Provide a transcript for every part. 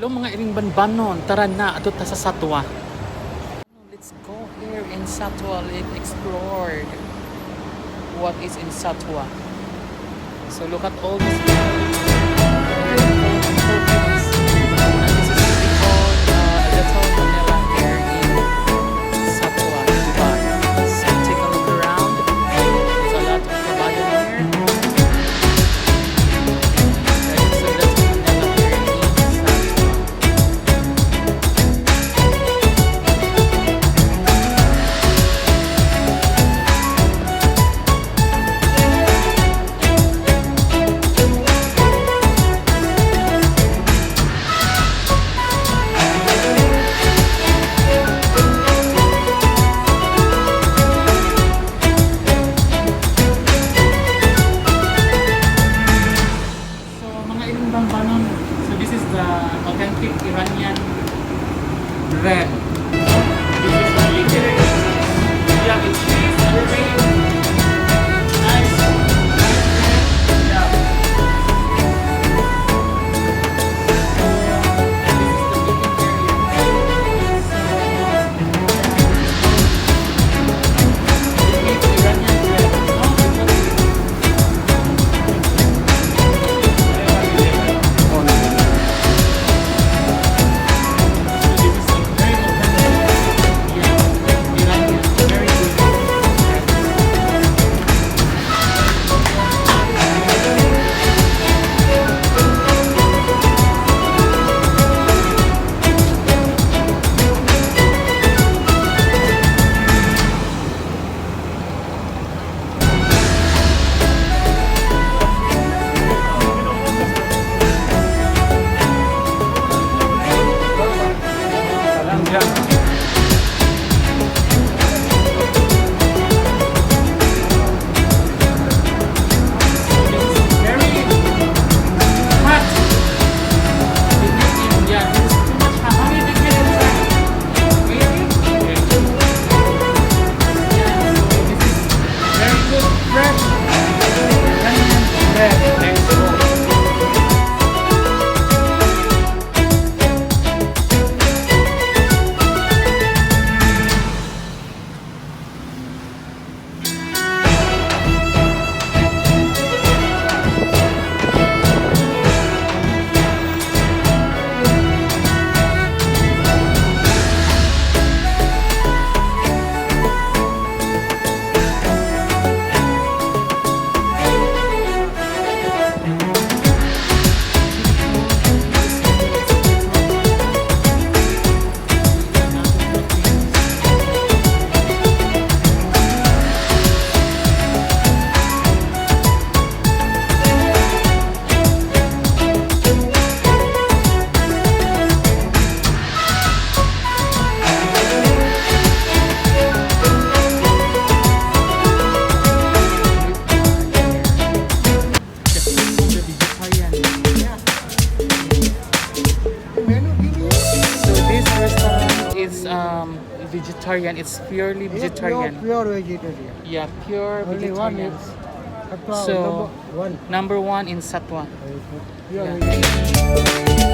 Hello mga iring banbanon, tara na, ato ta sa Satwa. Let's go here in Satwa, let's explore what is in Satwa. So look at all these Philippines. And this is really called Little Manila here in Satwa, Dubai. So take a look around. There's a lot of kabayo here. So Little Manila here in Satwa. So this is the authentic Iranian bread. This is the liquid. Yeah, it's cheese, everything. Nice. Yeah. And this is the cooking area. This is Iranian bread. Vegetarian, it's purely vegetarian. Pure vegetarian. Yeah, pure Only one vegetarian. is Satwa, So, number one. number 1 in Satwa. Pure Yeah. vegetarian.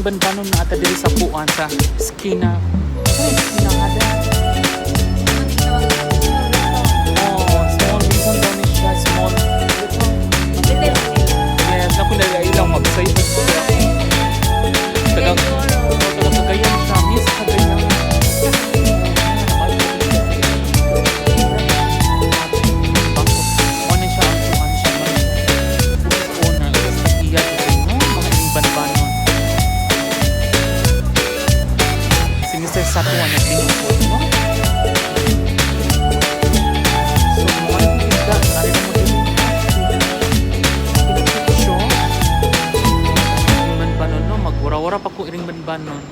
banbanon na ata diri sa puan sa skina. Ay, skina nga lingkod, no? So, kung ano yung isda, ari na mo din pinapicture. Iring banbanon, no? Magwara-wara pa ko iring banbanon.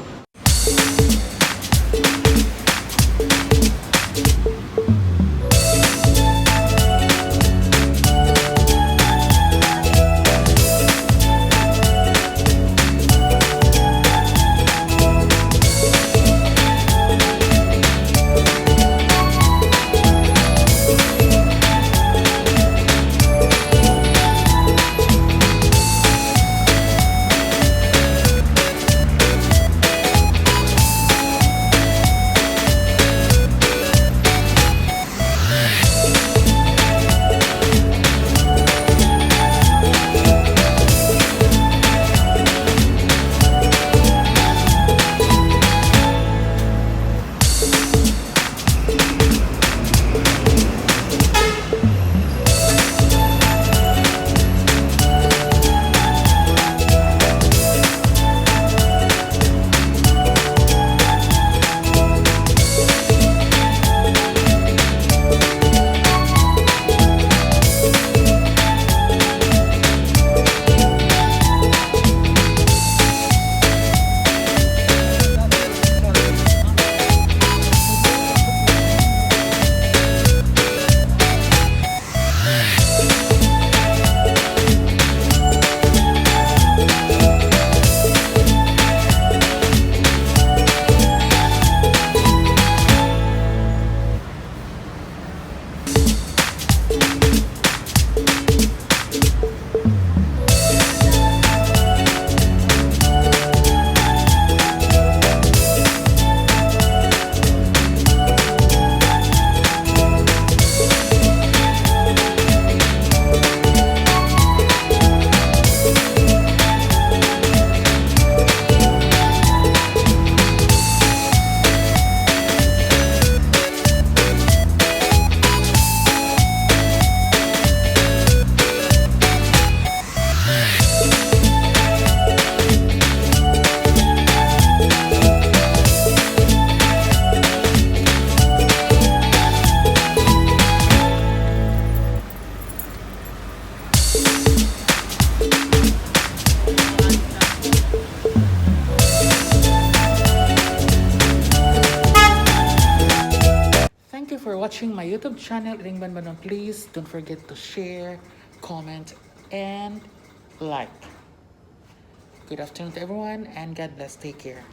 Thank you for watching my YouTube channel, Iring Banbanon. Please don't forget to share, comment, and like. Good afternoon to everyone, and God bless. Take care.